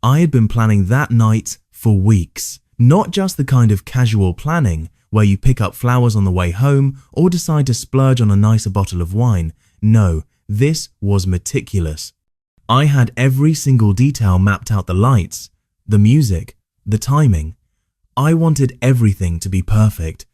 I had been planning that night for weeks. Not just the kind of casual planning where you pick up flowers on the way home or decide to splurge on a nicer bottle of wine. No, this was meticulous. I had every single detail mapped out: the lights, the music, the timing. I wanted everything to be perfect.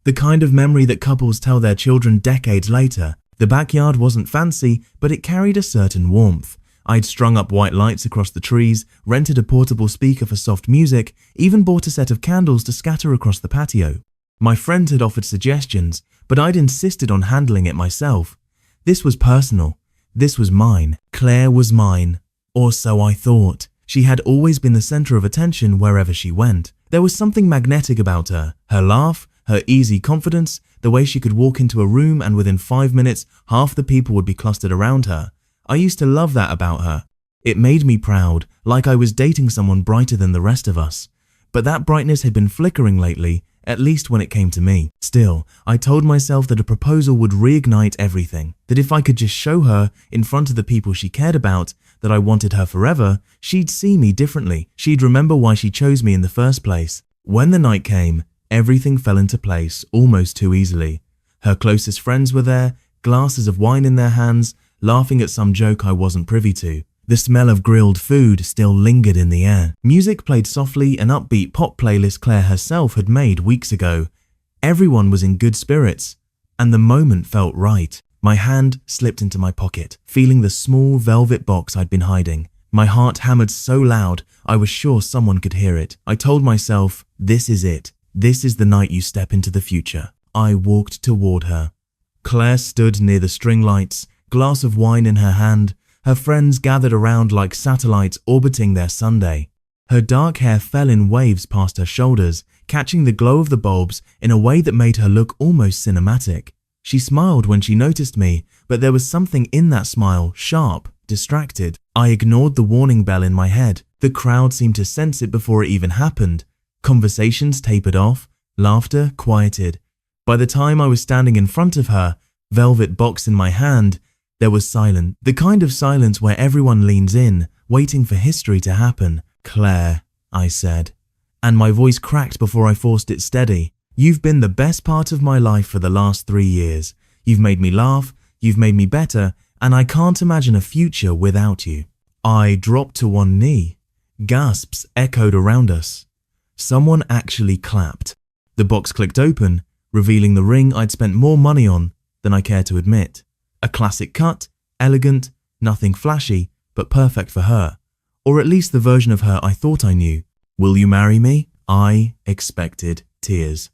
The kind of memory that couples tell their children decades later. The backyard wasn't fancy, but it carried a certain warmth. I'd strung up white lights across the trees, rented a portable speaker for soft music, even bought a set of candles to scatter across the patio. My friend had offered suggestions, but I'd insisted on handling it myself. This was personal. This was mine. Claire was mine. Or so I thought. She had always been the center of attention wherever she went. There was something magnetic about her. Her laugh, her easy confidence, the way she could walk into a room and within 5 minutes, half the people would be clustered around her. I used to love that about her. It made me proud, like I was dating someone brighter than the rest of us. But that brightness had been flickering lately, at least when it came to me. Still, I told myself that a proposal would reignite everything, that if I could just show her, in front of the people she cared about, that I wanted her forever, she'd see me differently. She'd remember why she chose me in the first place. When the night came, everything fell into place almost too easily. Her closest friends were there, glasses of wine in their hands, laughing at some joke I wasn't privy to. The smell of grilled food still lingered in the air. Music played softly, an upbeat pop playlist Claire herself had made weeks ago. Everyone was in good spirits, and the moment felt right. My hand slipped into my pocket, feeling the small velvet box I'd been hiding. My heart hammered so loud, I was sure someone could hear it. I told myself, this is it. This is the night you step into the future. I walked toward her. Claire stood near the string lights, glass of wine in her hand. Her friends gathered around like satellites orbiting their Sunday. Her dark hair fell in waves past her shoulders, catching the glow of the bulbs in a way that made her look almost cinematic. She smiled when she noticed me, but there was something in that smile, sharp, distracted. I ignored the warning bell in my head. The crowd seemed to sense it before it even happened. Conversations tapered off, laughter quieted. By the time I was standing in front of her, velvet box in my hand, there was silence. The kind of silence where everyone leans in, waiting for history to happen. Claire, I said, and my voice cracked before I forced it steady. You've been the best part of my life for the last 3 years. You've made me laugh, you've made me better, and I can't imagine a future without you. I dropped to one knee. Gasps echoed around us. Someone actually clapped. The box clicked open, revealing the ring I'd spent more money on than I care to admit. A classic cut, elegant, nothing flashy, but perfect for her. Or at least the version of her I thought I knew. Will you marry me? I expected tears.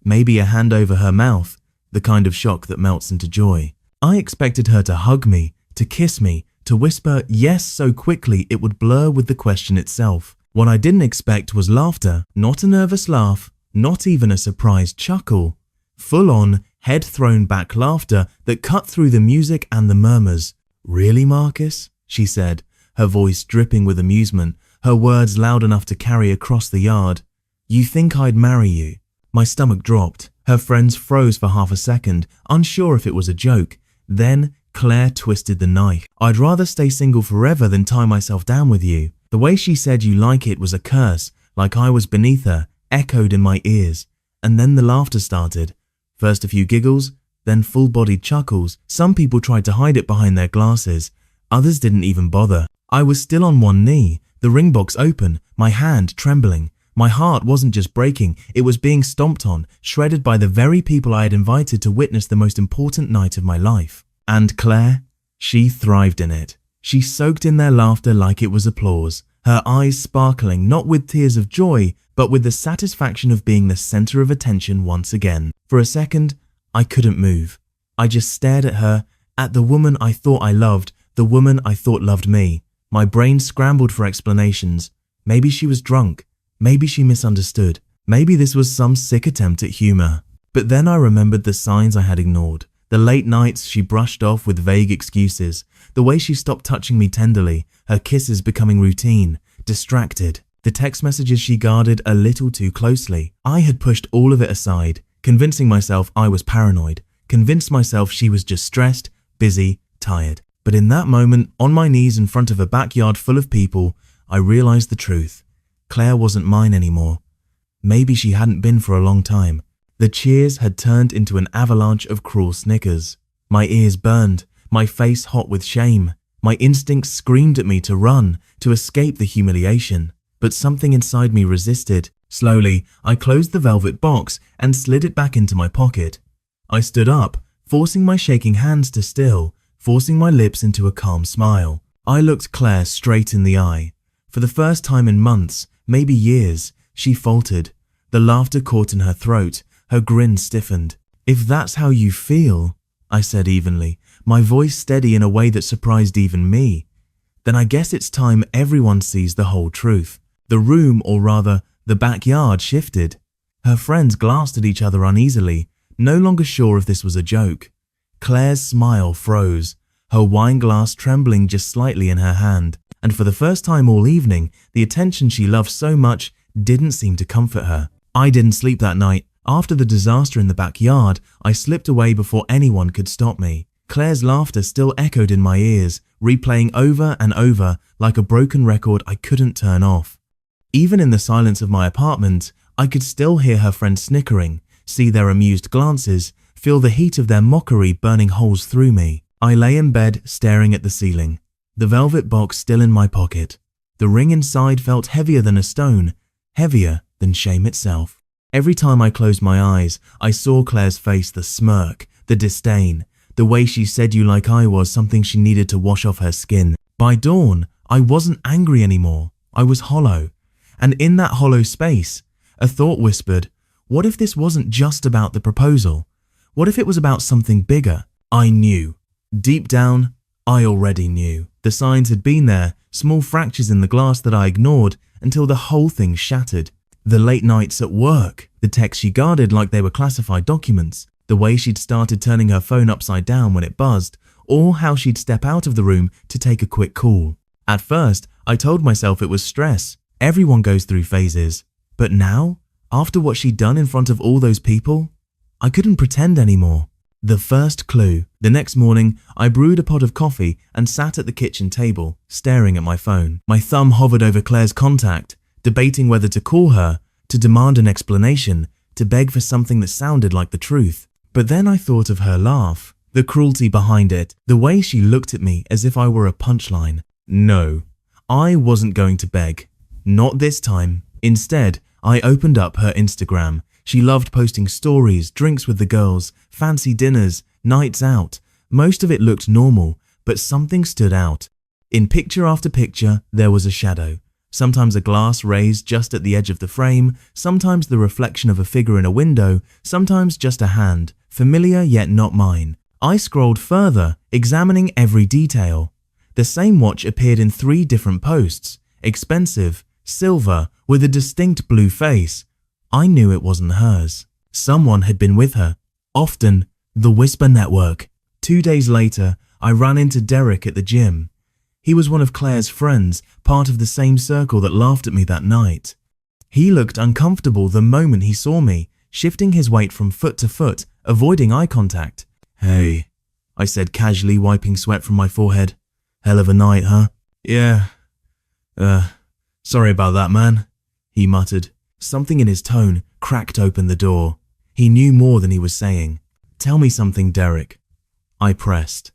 Maybe a hand over her mouth, the kind of shock that melts into joy. I expected her to hug me, to kiss me, to whisper yes so quickly it would blur with the question itself. What I didn't expect was laughter, not a nervous laugh, not even a surprised chuckle. Full-on, head-thrown-back laughter that cut through the music and the murmurs. Really, Marcus? She said, her voice dripping with amusement, her words loud enough to carry across the yard. You think I'd marry you? My stomach dropped. Her friends froze for half a second, unsure if it was a joke. Then Claire twisted the knife. I'd rather stay single forever than tie myself down with you. The way she said you like it was a curse, like I was beneath her, echoed in my ears. And then the laughter started. First a few giggles, then full-bodied chuckles. Some people tried to hide it behind their glasses. Others didn't even bother. I was still on one knee, the ring box open, my hand trembling. My heart wasn't just breaking, it was being stomped on, shredded by the very people I had invited to witness the most important night of my life. And Claire? She thrived in it. She soaked in their laughter like it was applause, her eyes sparkling not with tears of joy, but with the satisfaction of being the center of attention once again. For a second, I couldn't move. I just stared at her, at the woman I thought I loved, the woman I thought loved me. My brain scrambled for explanations. Maybe she was drunk. Maybe she misunderstood. Maybe this was some sick attempt at humor. But then I remembered the signs I had ignored. The late nights she brushed off with vague excuses. The way she stopped touching me tenderly, her kisses becoming routine, distracted. The text messages she guarded a little too closely. I had pushed all of it aside, convincing myself I was paranoid, convinced myself she was just stressed, busy, tired. But in that moment, on my knees in front of a backyard full of people, I realized the truth. Claire wasn't mine anymore. Maybe she hadn't been for a long time. The cheers had turned into an avalanche of cruel snickers. My ears burned, my face hot with shame. My instincts screamed at me to run, to escape the humiliation. But something inside me resisted. Slowly, I closed the velvet box and slid it back into my pocket. I stood up, forcing my shaking hands to still, forcing my lips into a calm smile. I looked Claire straight in the eye. For the first time in months, maybe years, she faltered. The laughter caught in her throat, her grin stiffened. "If that's how you feel," I said evenly, my voice steady in a way that surprised even me, "then I guess it's time everyone sees the whole truth." The room, or rather, the backyard, shifted. Her friends glanced at each other uneasily, no longer sure if this was a joke. Claire's smile froze, her wine glass trembling just slightly in her hand, and for the first time all evening, the attention she loved so much didn't seem to comfort her. I didn't sleep that night. After the disaster in the backyard, I slipped away before anyone could stop me. Claire's laughter still echoed in my ears, replaying over and over like a broken record I couldn't turn off. Even in the silence of my apartment, I could still hear her friends snickering, see their amused glances, feel the heat of their mockery burning holes through me. I lay in bed staring at the ceiling, the velvet box still in my pocket. The ring inside felt heavier than a stone, heavier than shame itself. Every time I closed my eyes, I saw Claire's face, the smirk, the disdain, the way she said you like I was something she needed to wash off her skin. By dawn, I wasn't angry anymore. I was hollow. And in that hollow space, a thought whispered, what if this wasn't just about the proposal? What if it was about something bigger? I knew. Deep down, I already knew. The signs had been there, small fractures in the glass that I ignored until the whole thing shattered. The late nights at work, the texts she guarded like they were classified documents, the way she'd started turning her phone upside down when it buzzed, or how she'd step out of the room to take a quick call. At first, I told myself it was stress. Everyone goes through phases. But now, after what she'd done in front of all those people, I couldn't pretend anymore. The first clue. The next morning, I brewed a pot of coffee and sat at the kitchen table, staring at my phone. My thumb hovered over Claire's contact, debating whether to call her, to demand an explanation, to beg for something that sounded like the truth. But then I thought of her laugh, the cruelty behind it, the way she looked at me as if I were a punchline. No, I wasn't going to beg. Not this time. Instead, I opened up her Instagram. She loved posting stories, drinks with the girls, fancy dinners, nights out. Most of it looked normal, but something stood out. In picture after picture, there was a shadow. Sometimes a glass raised just at the edge of the frame, sometimes the reflection of a figure in a window, sometimes just a hand, familiar yet not mine. I scrolled further, examining every detail. The same watch appeared in 3 different posts, expensive, silver, with a distinct blue face. I knew it wasn't hers. Someone had been with her. Often, the Whisper Network. 2 days later, I ran into Derek at the gym. He was one of Claire's friends, part of the same circle that laughed at me that night. He looked uncomfortable the moment he saw me, shifting his weight from foot to foot, avoiding eye contact. "Hey," I said casually, wiping sweat from my forehead. "Hell of a night, huh?" "Yeah. Sorry about that, man," he muttered. Something in his tone cracked open the door. He knew more than he was saying. "Tell me something, Derek." I pressed.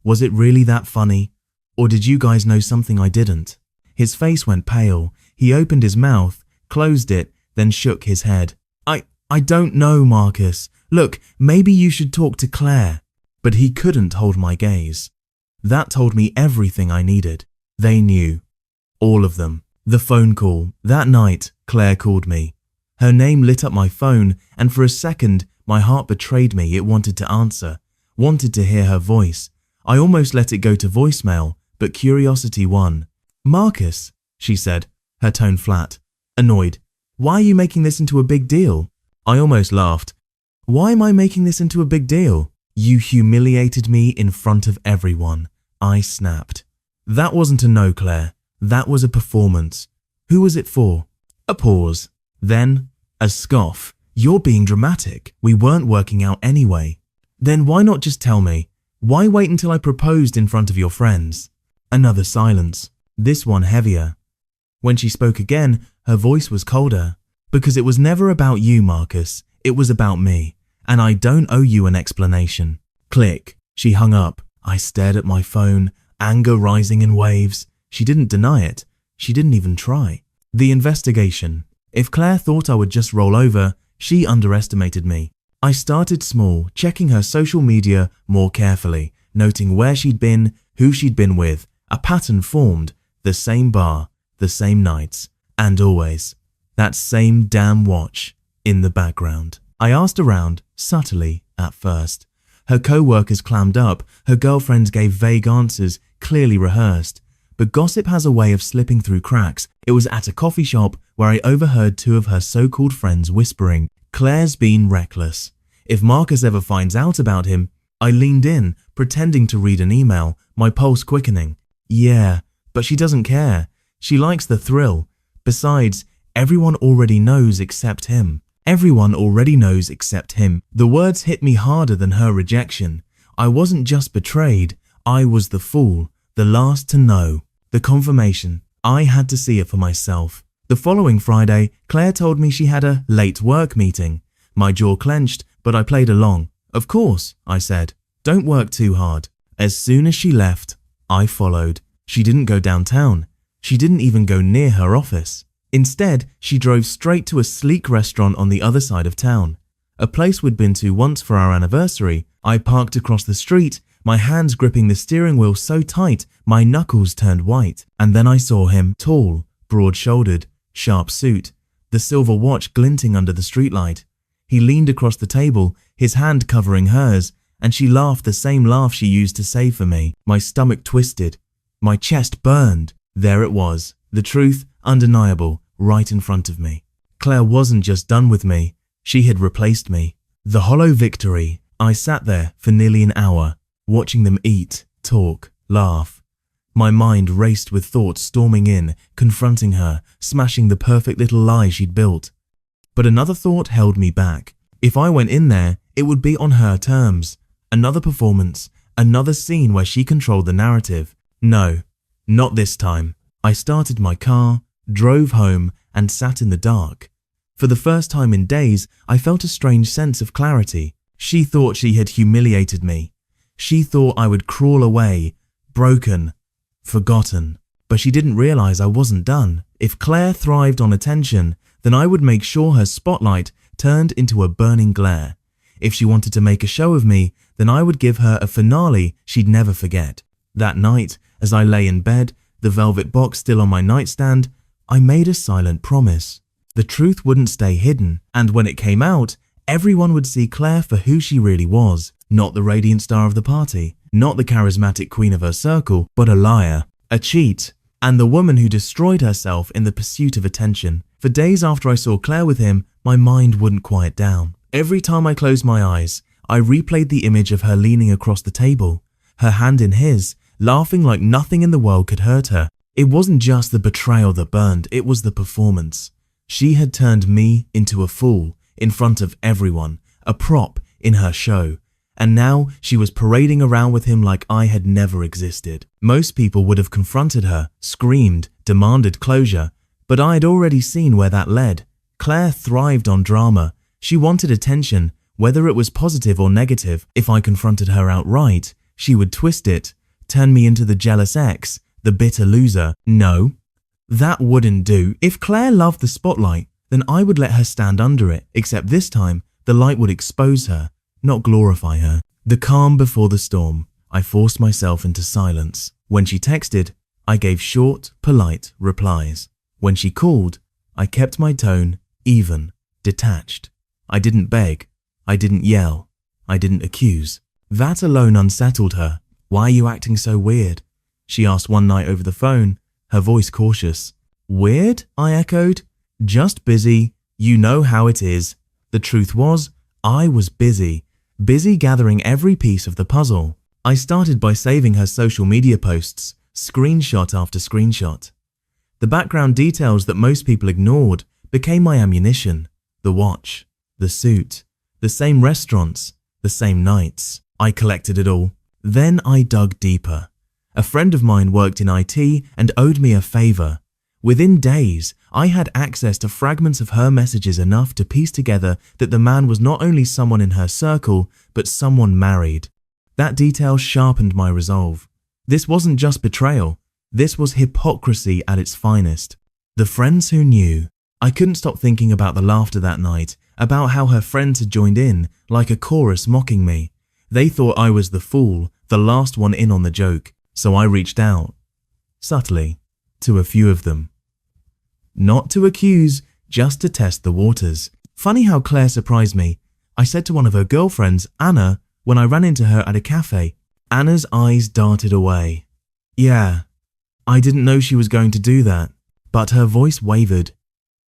"Was it really that funny? Or did you guys know something I didn't?" His face went pale. He opened his mouth, closed it, then shook his head. I don't know, Marcus. Look, maybe you should talk to Claire." But he couldn't hold my gaze. That told me everything I needed. They knew. All of them. The phone call. That night, Claire called me. Her name lit up my phone, and for a second, my heart betrayed me. It wanted to answer, wanted to hear her voice. I almost let it go to voicemail, but curiosity won. "Marcus," she said, her tone flat, annoyed. "Why are you making this into a big deal?" I almost laughed. "Why am I making this into a big deal? You humiliated me in front of everyone," I snapped. "That wasn't a no, Claire. That was a performance." "Who was it for?" A pause. Then, a scoff. "You're being dramatic. We weren't working out anyway." "Then why not just tell me? Why wait until I proposed in front of your friends?" Another silence. This one heavier. When she spoke again, her voice was colder. Because it was never about you, Marcus. It was about me. And I don't owe you an explanation. Click. She hung up. I stared at my phone, anger rising in waves. She didn't deny it. She didn't even try. The investigation. If Claire thought I would just roll over, she underestimated me. I started small, checking her social media more carefully, noting where she'd been, who she'd been with. A pattern formed. The same bar, the same nights, and always that same damn watch in the background. I asked around, subtly at first. Her co-workers clammed up, her girlfriends gave vague answers, clearly rehearsed. But gossip has a way of slipping through cracks. It was at a coffee shop where I overheard two of her so-called friends whispering, "Claire's been reckless. If Marcus ever finds out about him." I leaned in, pretending to read an email, my pulse quickening. Yeah, but she doesn't care. She likes the thrill. Besides, everyone already knows except him. Everyone already knows except him. The words hit me harder than her rejection. I wasn't just betrayed. I was the fool, the last to know. The confirmation. I had to see it for myself. The following Friday, Claire told me she had a late work meeting. My jaw clenched, but I played along. Of course, I said. Don't work too hard. As soon as she left, I followed. She didn't go downtown. She didn't even go near her office. Instead, she drove straight to a sleek restaurant on the other side of town. A place we'd been to once for our anniversary. I parked across the street, my hands gripping the steering wheel so tight my knuckles turned white. And then I saw him, tall, broad-shouldered, sharp suit, the silver watch glinting under the streetlight. He leaned across the table, his hand covering hers, and she laughed the same laugh she used to save for me. My stomach twisted. My chest burned. There it was, the truth, undeniable, right in front of me. Claire wasn't just done with me, she had replaced me. The hollow victory. I sat there for nearly an hour, watching them eat, talk, laugh. My mind raced with thoughts storming in, confronting her, smashing the perfect little lie she'd built. But another thought held me back. If I went in there, it would be on her terms. Another performance, another scene where she controlled the narrative. No, not this time. I started my car, drove home, and sat in the dark. For the first time in days, I felt a strange sense of clarity. She thought she had humiliated me. She thought I would crawl away, broken, forgotten. But she didn't realize I wasn't done. If Claire thrived on attention, then I would make sure her spotlight turned into a burning glare. If she wanted to make a show of me, then I would give her a finale she'd never forget. That night, as I lay in bed, the velvet box still on my nightstand, I made a silent promise. The truth wouldn't stay hidden, and when it came out, everyone would see Claire for who she really was. Not the radiant star of the party, not the charismatic queen of her circle, but a liar, a cheat, and the woman who destroyed herself in the pursuit of attention. For days after I saw Claire with him, my mind wouldn't quiet down. Every time I closed my eyes, I replayed the image of her leaning across the table, her hand in his, laughing like nothing in the world could hurt her. It wasn't just the betrayal that burned, it was the performance. She had turned me into a fool in front of everyone, a prop in her show, and now she was parading around with him like I had never existed. Most people would have confronted her, screamed, demanded closure, but I had already seen where that led. Claire thrived on drama. She wanted attention, whether it was positive or negative. If I confronted her outright, she would twist it, turn me into the jealous ex, the bitter loser. No, that wouldn't do. If Claire loved the spotlight, then I would let her stand under it, except this time, the light would expose her, not glorify her. The calm before the storm. I forced myself into silence. When she texted, I gave short, polite replies. When she called, I kept my tone even, detached. I didn't beg. I didn't yell. I didn't accuse. That alone unsettled her. "Why are you acting so weird?" she asked one night over the phone, her voice cautious. "Weird?" I echoed. "Just busy. You know how it is." The truth was, I was busy gathering every piece of the puzzle. I started by saving her social media posts, screenshot after screenshot. The background details that most people ignored became my ammunition. The watch, the suit, the same restaurants, the same nights. I collected it all. Then I dug deeper. A friend of mine worked in IT and owed me a favor. Within days, I had access to fragments of her messages enough to piece together that the man was not only someone in her circle, but someone married. That detail sharpened my resolve. This wasn't just betrayal. This was hypocrisy at its finest. The friends who knew. I couldn't stop thinking about the laughter that night, about how her friends had joined in, like a chorus mocking me. They thought I was the fool, the last one in on the joke, so I reached out, subtly, to a few of them. Not to accuse, just to test the waters. Funny how Claire surprised me. I said to one of her girlfriends, Anna, when I ran into her at a cafe. Anna's eyes darted away. Yeah, I didn't know she was going to do that, but her voice wavered.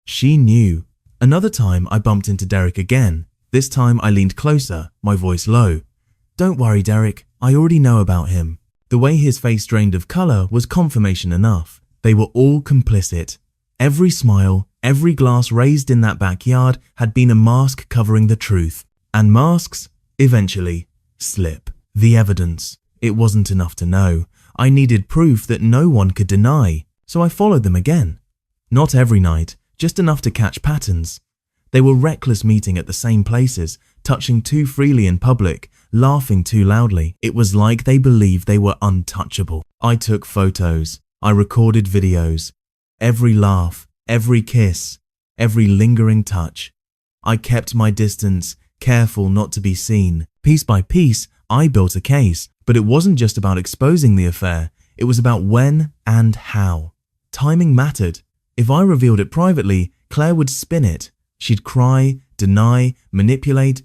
She knew. Another time I bumped into Derek again. This time I leaned closer, my voice low. Don't worry, Derek, I already know about him. The way his face drained of colour was confirmation enough. They were all complicit. Every smile, every glass raised in that backyard had been a mask covering the truth. And masks, eventually, slip. The evidence. It wasn't enough to know. I needed proof that no one could deny, so I followed them again. Not every night, just enough to catch patterns. They were reckless meeting at the same places, touching too freely in public, laughing too loudly. It was like they believed they were untouchable. I took photos. I recorded videos. Every laugh, every kiss, every lingering touch. I kept my distance, careful not to be seen. Piece by piece, I built a case, but it wasn't just about exposing the affair. It was about when and how. Timing mattered. If I revealed it privately, Claire would spin it. She'd cry, deny, manipulate.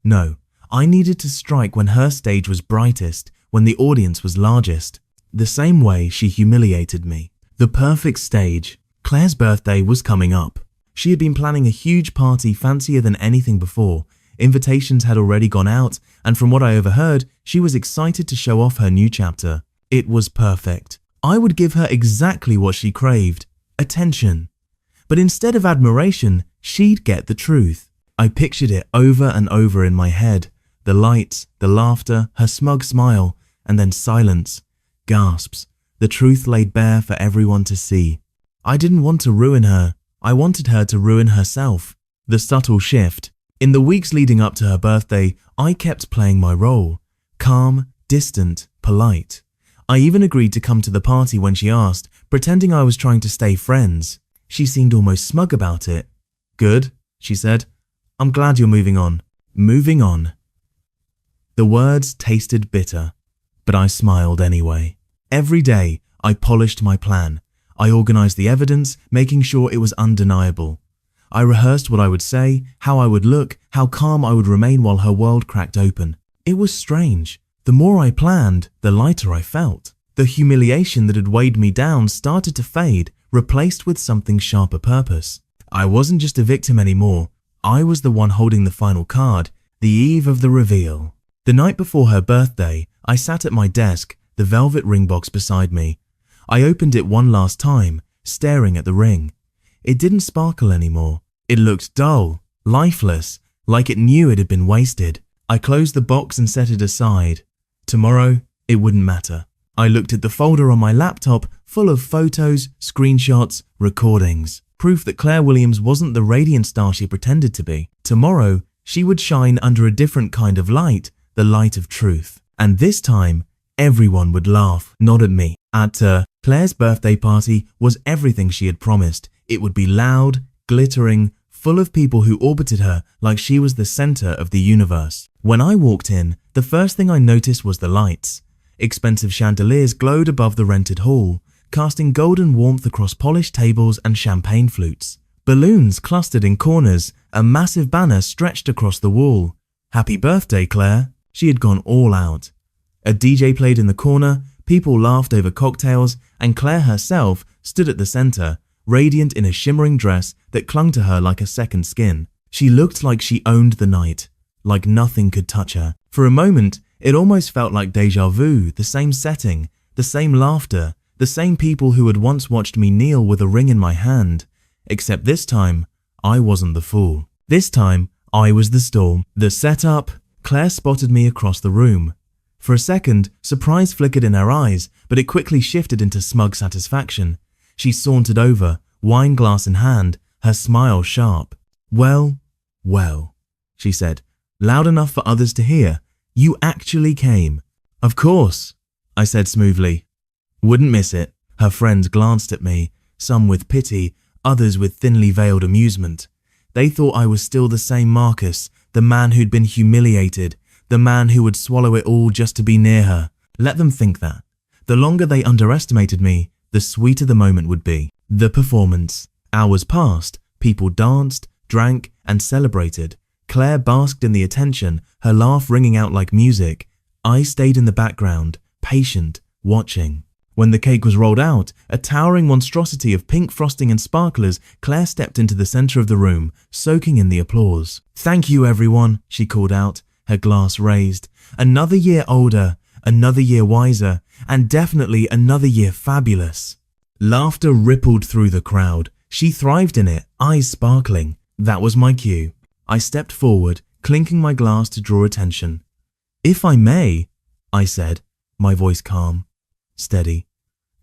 No, I needed to strike when her stage was brightest, when the audience was largest. The same way she humiliated me. The perfect stage. Claire's birthday was coming up. She had been planning a huge party fancier than anything before. Invitations had already gone out, and from what I overheard, she was excited to show off her new chapter. It was perfect. I would give her exactly what she craved. Attention. But instead of admiration, she'd get the truth. I pictured it over and over in my head. The lights, the laughter, her smug smile, and then silence. Gasps. The truth laid bare for everyone to see. I didn't want to ruin her. I wanted her to ruin herself. The subtle shift. In the weeks leading up to her birthday, I kept playing my role. Calm, distant, polite. I even agreed to come to the party when she asked, pretending I was trying to stay friends. She seemed almost smug about it. Good, she said. I'm glad you're moving on. Moving on. The words tasted bitter, but I smiled anyway. Every day, I polished my plan. I organized the evidence, making sure it was undeniable. I rehearsed what I would say, how I would look, how calm I would remain while her world cracked open. It was strange. The more I planned, the lighter I felt. The humiliation that had weighed me down started to fade, replaced with something sharper purpose. I wasn't just a victim anymore. I was the one holding the final card, the eve of the reveal. The night before her birthday, I sat at my desk, the velvet ring box beside me. I opened it one last time, staring at the ring. It didn't sparkle anymore. It looked dull, lifeless, like it knew it had been wasted. I closed the box and set it aside. Tomorrow, it wouldn't matter. I looked at the folder on my laptop, full of photos, screenshots, recordings. Proof that Claire Williams wasn't the radiant star she pretended to be. Tomorrow, she would shine under a different kind of light, the light of truth. And this time, everyone would laugh, not at me. Claire's birthday party was everything she had promised. It would be loud, glittering, full of people who orbited her like she was the center of the universe. When I walked in, the first thing I noticed was the lights. Expensive chandeliers glowed above the rented hall, casting golden warmth across polished tables and champagne flutes. Balloons clustered in corners, a massive banner stretched across the wall. Happy birthday, Claire. She had gone all out. A DJ played in the corner, people laughed over cocktails, and Claire herself stood at the center, radiant in a shimmering dress that clung to her like a second skin. She looked like she owned the night, like nothing could touch her. For a moment, it almost felt like déjà vu, the same setting, the same laughter, the same people who had once watched me kneel with a ring in my hand. Except this time, I wasn't the fool. This time, I was the storm. The setup. Claire spotted me across the room. For a second, surprise flickered in her eyes, but it quickly shifted into smug satisfaction. She sauntered over, wine glass in hand, her smile sharp. "Well, well," she said, loud enough for others to hear. "You actually came." "Of course," I said smoothly. "Wouldn't miss it." Her friends glanced at me, some with pity, others with thinly veiled amusement. They thought I was still the same Marcus, the man who'd been humiliated, the man who would swallow it all just to be near her. Let them think that. The longer they underestimated me, the sweeter the moment would be. The performance. Hours passed, people danced, drank, and celebrated. Claire basked in the attention, her laugh ringing out like music. I stayed in the background, patient, watching. When the cake was rolled out, a towering monstrosity of pink frosting and sparklers, Claire stepped into the center of the room, soaking in the applause. "Thank you, everyone," she called out, her glass raised. "Another year older, another year wiser, and definitely another year fabulous." Laughter rippled through the crowd. She thrived in it, eyes sparkling. That was my cue. I stepped forward, clinking my glass to draw attention. "If I may," I said, my voice calm, steady,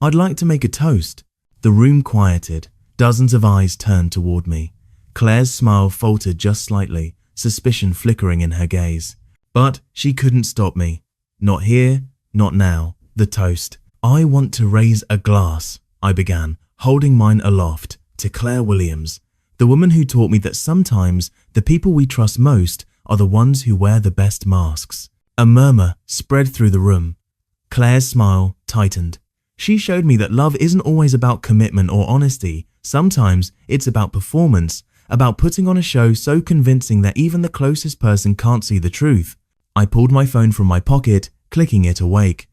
"I'd like to make a toast." The room quieted. Dozens of eyes turned toward me. Claire's smile faltered just slightly, suspicion flickering in her gaze. But she couldn't stop me. Not here, not now. The toast. "I want to raise a glass," I began, holding mine aloft, "to Claire Williams, the woman who taught me that sometimes the people we trust most are the ones who wear the best masks." A murmur spread through the room. Claire's smile tightened. She showed me that love isn't always about commitment or honesty. Sometimes it's about performance, about putting on a show so convincing that even the closest person can't see the truth. I pulled my phone from my pocket, clicking it awake.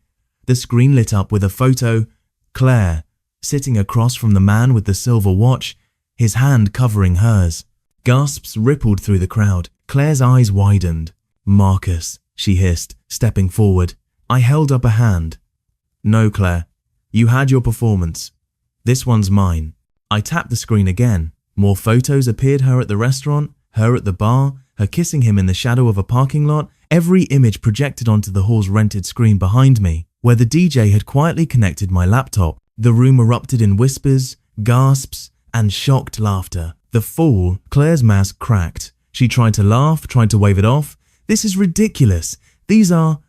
The screen lit up with a photo. Claire, sitting across from the man with the silver watch, his hand covering hers. Gasps rippled through the crowd. Claire's eyes widened. "Marcus," she hissed, stepping forward. I held up a hand. "No, Claire. You had your performance. This one's mine." I tapped the screen again. More photos appeared, her at the restaurant, her at the bar, her kissing him in the shadow of a parking lot, every image projected onto the hall's rented screen behind me, where the DJ had quietly connected my laptop. The room erupted in whispers, gasps, and shocked laughter. The fool, Claire's mask cracked. She tried to laugh, tried to wave it off. "This is ridiculous. These are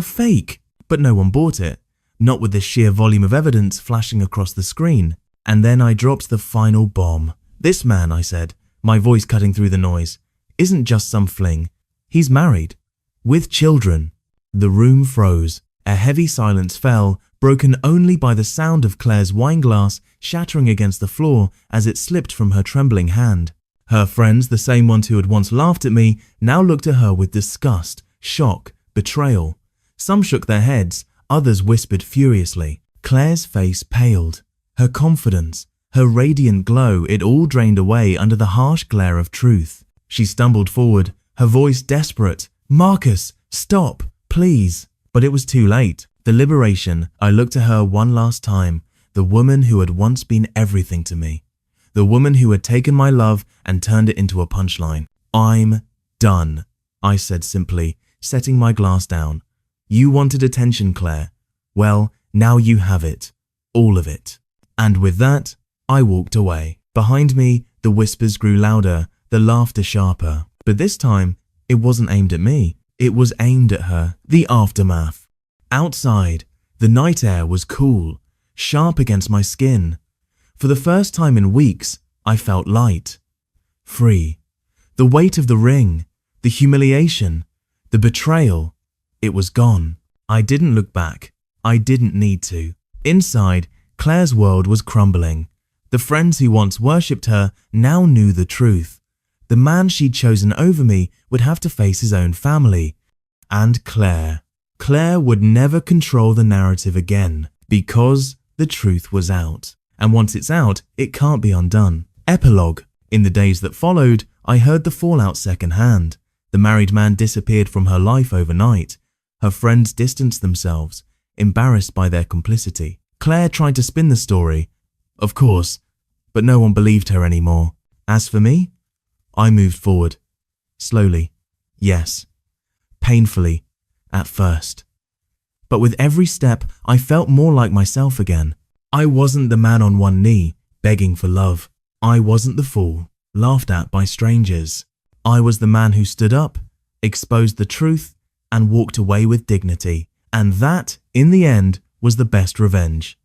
fake." But no one bought it, not with the sheer volume of evidence flashing across the screen. And then I dropped the final bomb. "This man," I said, my voice cutting through the noise, "isn't just some fling. He's married. With children." The room froze. A heavy silence fell, broken only by the sound of Claire's wine glass shattering against the floor as it slipped from her trembling hand. Her friends, the same ones who had once laughed at me, now looked at her with disgust, shock, betrayal. Some shook their heads, others whispered furiously. Claire's face paled. Her confidence, her radiant glow, it all drained away under the harsh glare of truth. She stumbled forward, her voice desperate. "Marcus, stop, please." But it was too late. The liberation. I looked at her one last time, the woman who had once been everything to me. The woman who had taken my love and turned it into a punchline. "I'm done," I said simply, setting my glass down. "You wanted attention, Claire. Well, now you have it. All of it." And with that, I walked away. Behind me, the whispers grew louder, the laughter sharper. But this time, it wasn't aimed at me. It was aimed at her. The aftermath. Outside, the night air was cool, sharp against my skin. For the first time in weeks, I felt light. Free. The weight of the ring, the humiliation, the betrayal, it was gone. I didn't look back. I didn't need to. Inside, Claire's world was crumbling. The friends who once worshipped her now knew the truth. The man she'd chosen over me would have to face his own family. And Claire. Claire would never control the narrative again because the truth was out. And once it's out, it can't be undone. Epilogue. In the days that followed, I heard the fallout secondhand. The married man disappeared from her life overnight. Her friends distanced themselves, embarrassed by their complicity. Claire tried to spin the story, of course, but no one believed her anymore. As for me, I moved forward. Slowly, yes. Painfully, at first. But with every step, I felt more like myself again. I wasn't the man on one knee, begging for love. I wasn't the fool, laughed at by strangers. I was the man who stood up, exposed the truth, and walked away with dignity. And that, in the end, was the best revenge.